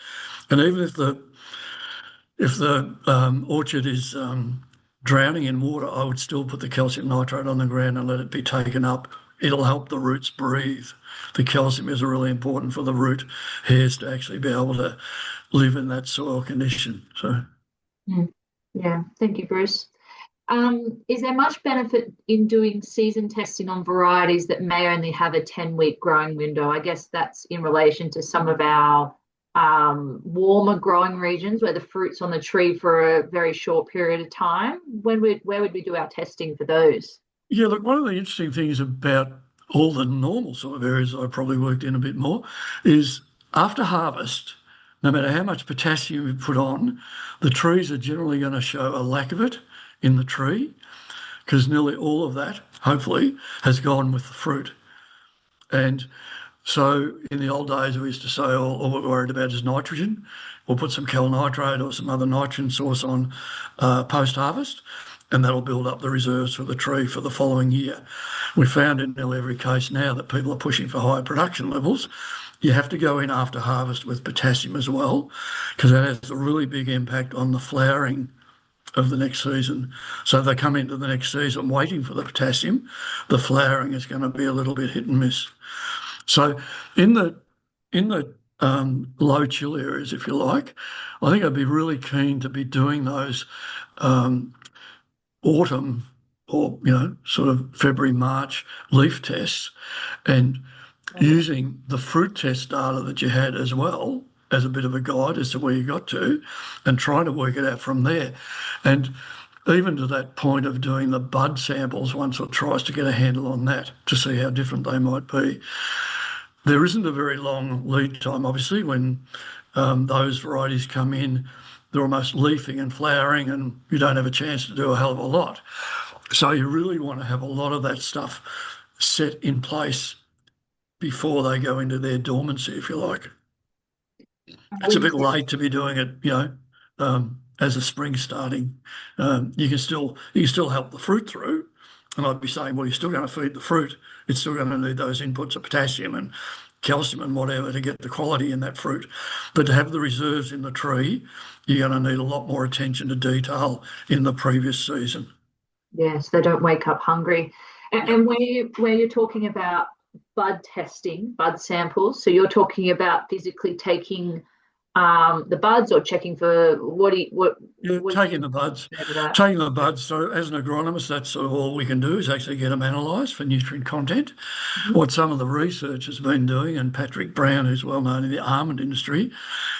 And even if the orchard is drowning in water, I would still put the calcium nitrate on the ground and let it be taken up. It'll help the roots breathe. The calcium is really important for the root hairs to actually be able to live in that soil condition. So, yeah, thank you, Bruce. Is there much benefit in doing season testing on varieties that may only have a 10-week growing window? I guess that's in relation to some of our warmer growing regions where the fruit's on the tree for a very short period of time. Where would we do our testing for those? Yeah, look, one of the interesting things about all the normal sort of areas I probably worked in a bit more is after harvest, no matter how much potassium you put on, the trees are generally going to show a lack of it in the tree because nearly all of that, hopefully, has gone with the fruit. And so in the old days, we used to say all we're worried about is nitrogen. We'll put some cal nitrate or some other nitrogen source on post-harvest, and that'll build up the reserves for the tree for the following year. We found in nearly every case now that people are pushing for higher production levels. You have to go in after harvest with potassium as well, because that has a really big impact on the flowering of the next season. So if they come into the next season waiting for the potassium, the flowering is going to be a little bit hit and miss. So in the low chill areas, if you like, I think I'd be really keen to be doing those autumn or sort of February, March leaf tests and using the fruit test data that you had as well as a bit of a guide as to where you got to and trying to work it out from there. And even to that point of doing the bud samples once or twice to get a handle on that to see how different they might be. There isn't a very long lead time, obviously, when those varieties come in, they're almost leafing and flowering and you don't have a chance to do a hell of a lot. So you really want to have a lot of that stuff set in place before they go into their dormancy, if you like. It's a bit late to be doing it, as a spring starting. You can still help the fruit through, and I'd be saying, well, you're still going to feed the fruit. It's still going to need those inputs of potassium and calcium and whatever to get the quality in that fruit. But to have the reserves in the tree, you're going to need a lot more attention to detail in the previous season. Yes, they don't wake up hungry. And where you're talking about bud testing, bud samples, so you're talking about physically taking the buds or checking for taking the buds. Taking the buds. So as an agronomist, that's sort of all we can do is actually get them analysed for nutrient content. Mm-hmm. What some of the research has been doing, and Patrick Brown, who's well known in the almond industry,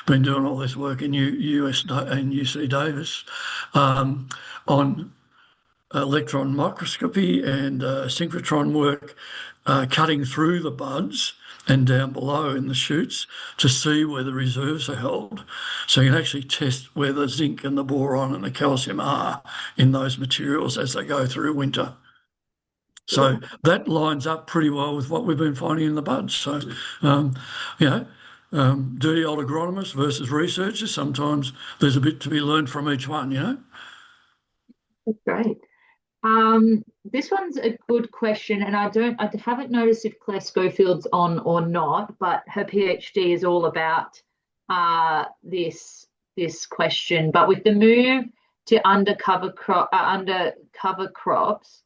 been doing all this work in US and UC Davis on electron microscopy and synchrotron work, cutting through the buds and down below in the shoots to see where the reserves are held. So you can actually test where the zinc and the boron and the calcium are in those materials as they go through winter. So that lines up pretty well with what we've been finding in the buds. So, dirty old agronomists versus researchers, sometimes there's a bit to be learned from each one, That's great. This one's a good question, and I haven't noticed if Claire Schofield's on or not, but her PhD is all about this question. But with the move to undercover crops,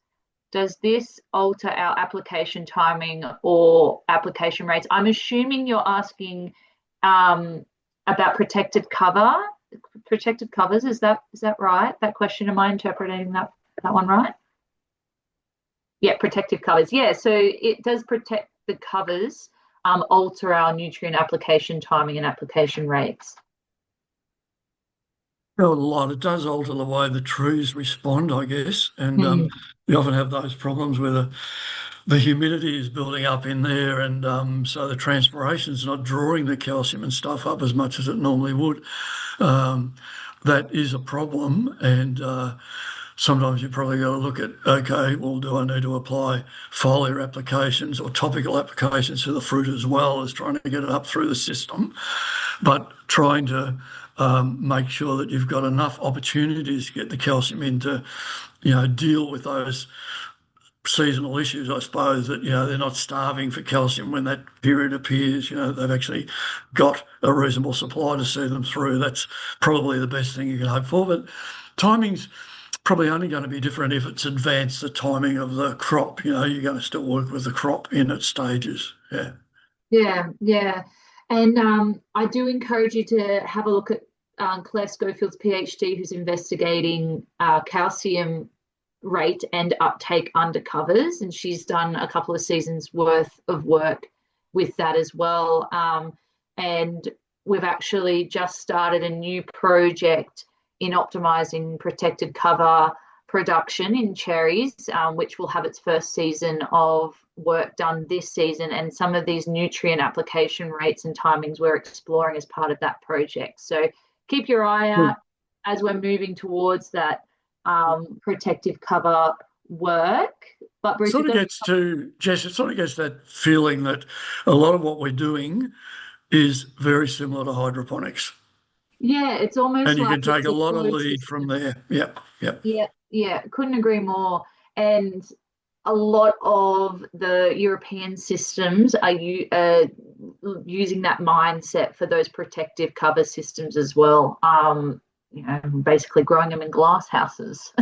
does this alter our application timing or application rates? I'm assuming you're asking about protected covers. Is that right? That question, am I interpreting that one right? Yeah, protective covers. Yeah, so it does protect the covers, alter our nutrient application timing and application rates. Well, a lot. It does alter the way the trees respond, I guess, and we often have those problems where the humidity is building up in there, and so the transpiration is not drawing the calcium and stuff up as much as it normally would. That is a problem, and sometimes you probably got to look at, okay, well, do I need to apply foliar applications or topical applications to the fruit as well as trying to get it up through the system, but trying to make sure that you've got enough opportunities to get the calcium in to, deal with those seasonal issues, I suppose, that, they're not starving for calcium when that period appears. They've actually got a reasonable supply to see them through. That's probably the best thing you can hope for. But timing's probably only going to be different if it's advanced the timing of the crop. You're going to still work with the crop in its stages. Yeah. And I do encourage you to have a look at Claire Schofield's PhD, who's investigating calcium rate and uptake under covers, and she's done a couple of seasons worth of work with that as well. And we've actually just started a new project in optimizing protected cover production in cherries, which will have its first season of work done this season, and some of these nutrient application rates and timings we're exploring as part of that project. So keep your eye out as we're moving towards that protective cover work. But Bruce, it gets to that feeling that a lot of what we're doing is very similar to hydroponics. Yeah, it's almost and you like can take a lot of lead from there. Yeah, couldn't agree more. And a lot of the European systems are using that mindset for those protective cover systems as well. Basically growing them in glass houses.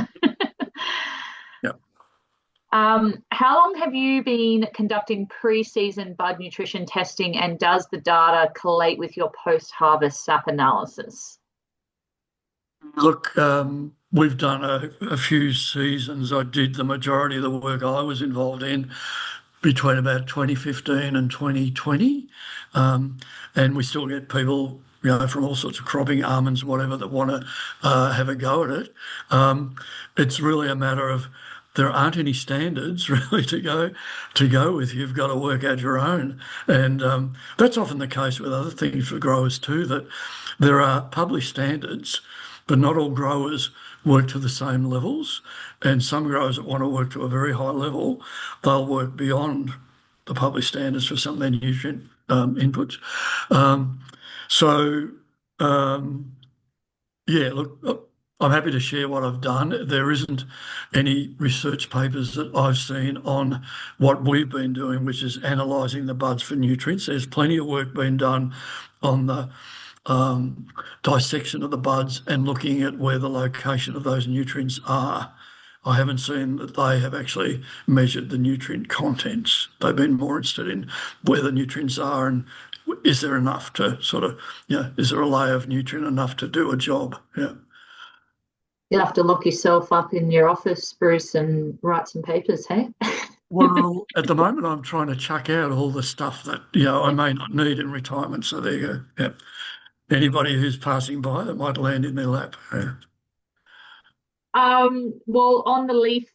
How long have you been conducting pre-season bud nutrition testing, and does the data collate with your post-harvest sap analysis? Look, we've done a few seasons. I did the majority of the work I was involved in between about 2015 and 2020. And we still get people, from all sorts of cropping, almonds, whatever, that want to have a go at it. It's really a matter of there aren't any standards really to go with. You've got to work out your own. And that's often the case with other things for growers too, that there are published standards, but not all growers work to the same levels. And some growers that want to work to a very high level, they'll work beyond the published standards for some of their nutrient inputs. So, yeah, look, I'm happy to share what I've done. There isn't any research papers that I've seen on what we've been doing, which is analysing the buds for nutrients. There's plenty of work being done on the dissection of the buds and looking at where the location of those nutrients are. I haven't seen that they have actually measured the nutrient contents. They've been more interested in where the nutrients are and is there enough to sort of, is there a layer of nutrient enough to do a job? Yeah. You'll have to lock yourself up in your office, Bruce, and write some papers, hey? Well, at the moment, I'm trying to chuck out all the stuff that, I may not need in retirement. So there you go. Yeah. Anybody who's passing by, that might land in their lap. Yeah. Well, on the leaf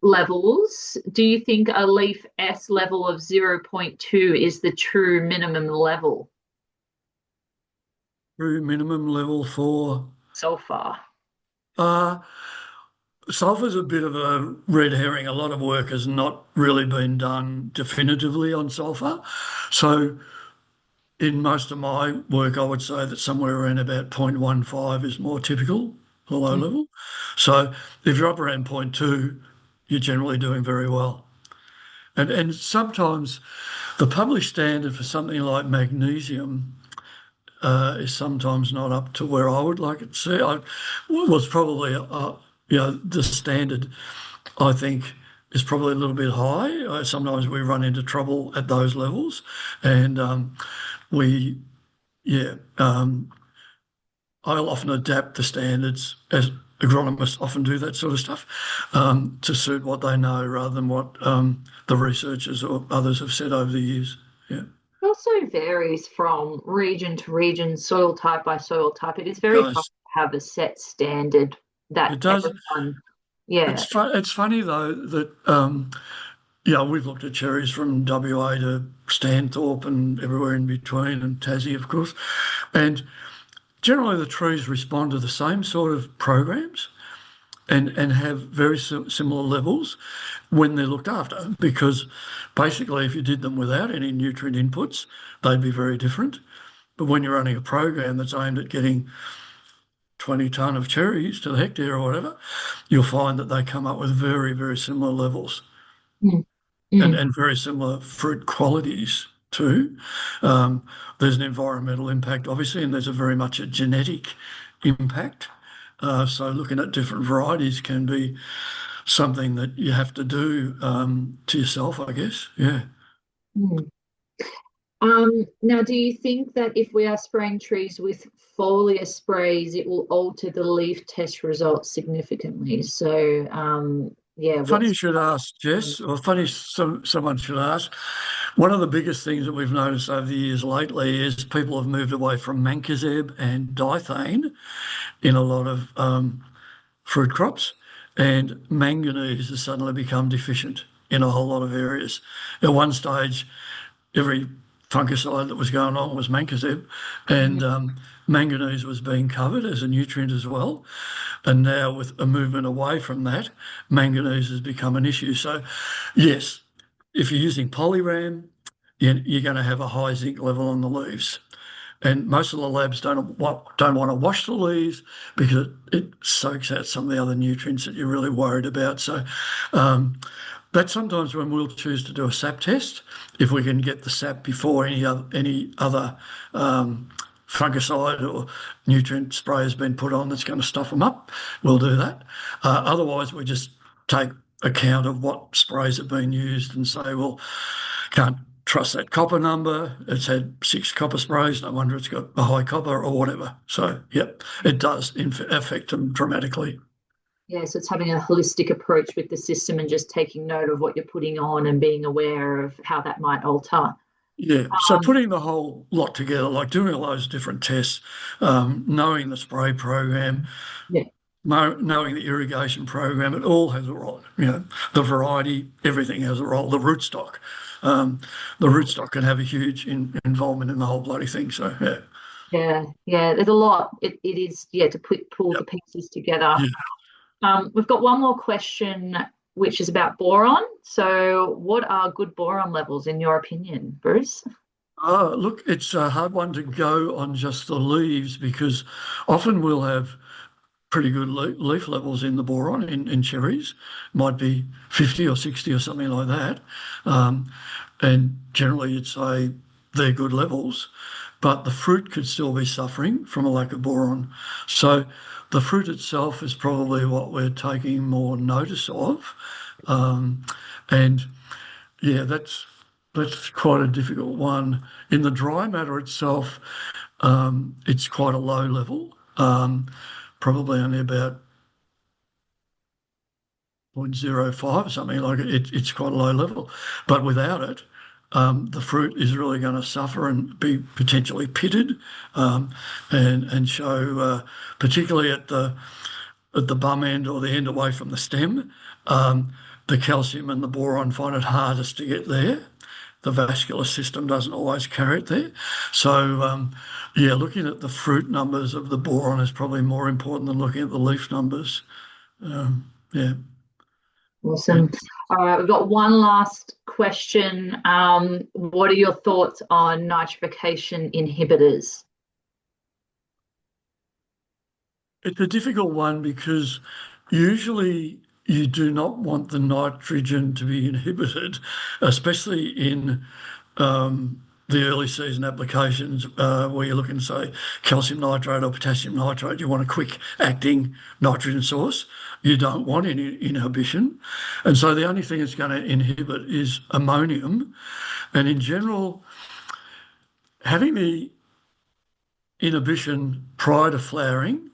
levels, do you think a leaf S level of 0.2 is the true minimum level? True minimum level for Sulfur. Sulfur's a bit of a red herring. A lot of work has not really been done definitively on sulfur. So in most of my work, I would say that somewhere around about 0.15 is more typical, the low level. So if you're up around 0.2, you're generally doing very well. And sometimes the published standard for something like magnesium is sometimes not up to where I would like it to see. I was probably, the standard, I think, is probably a little bit high. Sometimes we run into trouble at those levels, and I'll often adapt the standards, as agronomists often do that sort of stuff, to suit what they know rather than what the researchers or others have said over the years. Yeah. It also varies from region to region, soil type by soil type. It is very hard to have a set standard that it does. Everyone, yeah. It's funny though that we've looked at cherries from WA to Stanthorpe and everywhere in between, and Tassie, of course, and generally the trees respond to the same sort of programs and have very similar levels when they're looked after, because basically if you did them without any nutrient inputs, they'd be very different. But when you're running a program that's aimed at getting 20 tonne of cherries to the hectare or whatever, you'll find that they come up with very, very similar levels and very similar fruit qualities too. There's an environmental impact, obviously, and there's a very much a genetic impact. So looking at different varieties can be something that you have to do to yourself, I guess. Yeah. Now, do you think that if we are spraying trees with foliar sprays, it will alter the leaf test results significantly? So, Funny you should ask, Jess, or funny someone should ask. One of the biggest things that we've noticed over the years lately is people have moved away from mancozeb and dithane in a lot of fruit crops, and manganese has suddenly become deficient in a whole lot of areas. At one stage, every fungicide that was going on was mancozeb, and manganese was being covered as a nutrient as well. And now with a movement away from that, manganese has become an issue. So yes, if you're using polyram, you're going to have a high zinc level on the leaves. And most of the labs don't want to wash the leaves because it soaks out some of the other nutrients that you're really worried about. So that's sometimes when we'll choose to do a sap test, if we can get the sap before any other fungicide or nutrient spray has been put on that's going to stuff them up, we'll do that. Otherwise, we just take account of what sprays have been used and say, well, can't trust that copper number. It's had 6 copper sprays. No wonder it's got a high copper or whatever. So, yep, it does affect them dramatically. Yeah, so it's having a holistic approach with the system and just taking note of what you're putting on and being aware of how that might alter. Yeah, so putting the whole lot together, like doing all those different tests, knowing the spray program, knowing the irrigation program, it all has a role. The variety, everything has a role. The rootstock, the rootstock can have a huge involvement in the whole bloody thing. So yeah, there's a lot. It is to pull the pieces together. Yeah. We've got one more question, which is about boron. So what are good boron levels in your opinion, Bruce? Look, it's a hard one to go on just the leaves because often we'll have pretty good leaf levels in the boron in cherries, might be 50 or 60 or something like that. And generally you'd say they're good levels, but the fruit could still be suffering from a lack of boron. So the fruit itself is probably what we're taking more notice of. And yeah, that's quite a difficult one. In the dry matter itself, it's quite a low level, probably only about 0.05 or something like it. It's quite a low level, but without it, the fruit is really going to suffer and be potentially pitted, and show, particularly at the bum end or the end away from the stem, the calcium and the boron find it hardest to get there. The vascular system doesn't always carry it there. So, yeah, looking at the fruit numbers of the boron is probably more important than looking at the leaf numbers. Yeah. Awesome. All right, we've got one last question. What are your thoughts on nitrification inhibitors? It's a difficult one because usually you do not want the nitrogen to be inhibited, especially in the early season applications where you're looking, say, calcium nitrate or potassium nitrate. You want a quick acting nitrogen source. You don't want any inhibition. And so the only thing it's going to inhibit is ammonium. And in general, having the inhibition prior to flowering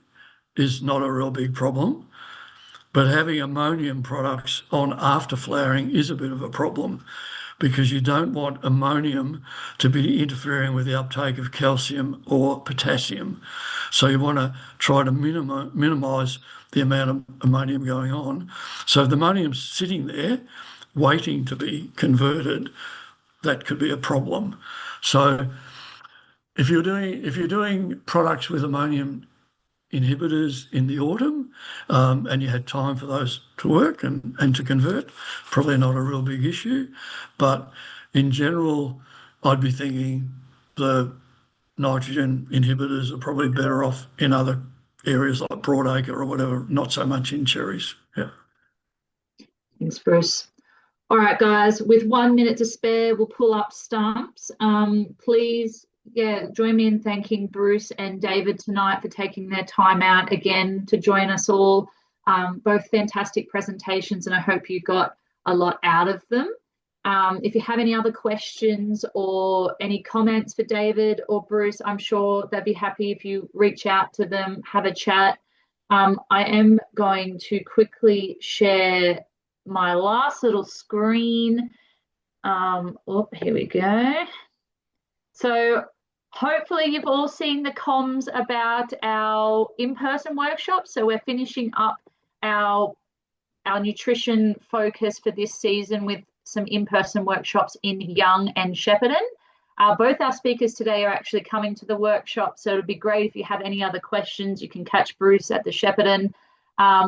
is not a real big problem, but having ammonium products on after flowering is a bit of a problem because you don't want ammonium to be interfering with the uptake of calcium or potassium. So you want to try to minimise the amount of ammonium going on. So if the ammonium's sitting there waiting to be converted, that could be a problem. So if you're doing products with ammonium inhibitors in the autumn, and you had time for those to work and to convert, probably not a real big issue. But in general, I'd be thinking the nitrogen inhibitors are probably better off in other areas like broadacre or whatever, not so much in cherries. Yeah. Thanks, Bruce. All right, guys, with 1 minute to spare, we'll pull up stumps. Please, join me in thanking Bruce and David tonight for taking their time out again to join us all. Both fantastic presentations, and I hope you got a lot out of them. If you have any other questions or any comments for David or Bruce, I'm sure they'd be happy if you reach out to them, have a chat. I am going to quickly share my last little screen. Here we go. So hopefully you've all seen the comms about our in-person workshop. So we're finishing up our nutrition focus for this season with some in-person workshops in Young and Shepparton. Both our speakers today are actually coming to the workshop, so it'd be great if you have any other questions. You can catch Bruce at the Shepparton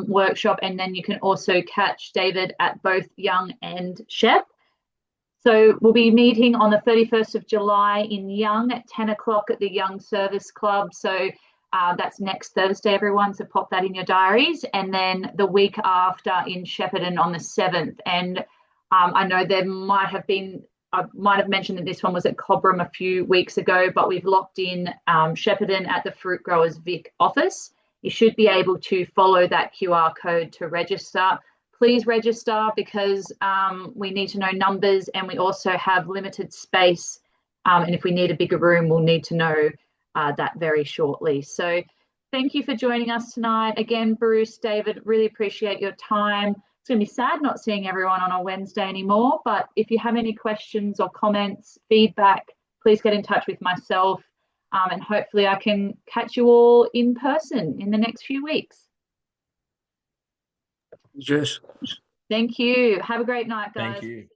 workshop, and then you can also catch David at both Young and Shep. So we'll be meeting on the 31st of July in Young at 10 o'clock at the Young Service Club. So that's next Thursday, everyone, so pop that in your diaries. And then the week after in Shepparton on the 7th. And I know there might have been, I might have mentioned that this one was at Cobram a few weeks ago, but we've locked in Shepparton at the Fruit Growers Vic office. You should be able to follow that QR code to register. Please register because we need to know numbers, and we also have limited space. And if we need a bigger room, we'll need to know that very shortly. So thank you for joining us tonight. Again, Bruce, David, really appreciate your time. It's going to be sad not seeing everyone on a Wednesday anymore, but if you have any questions or comments, feedback, please get in touch with myself. And hopefully I can catch you all in person in the next few weeks. Yes. Thank you. Have a great night, guys. Thank you.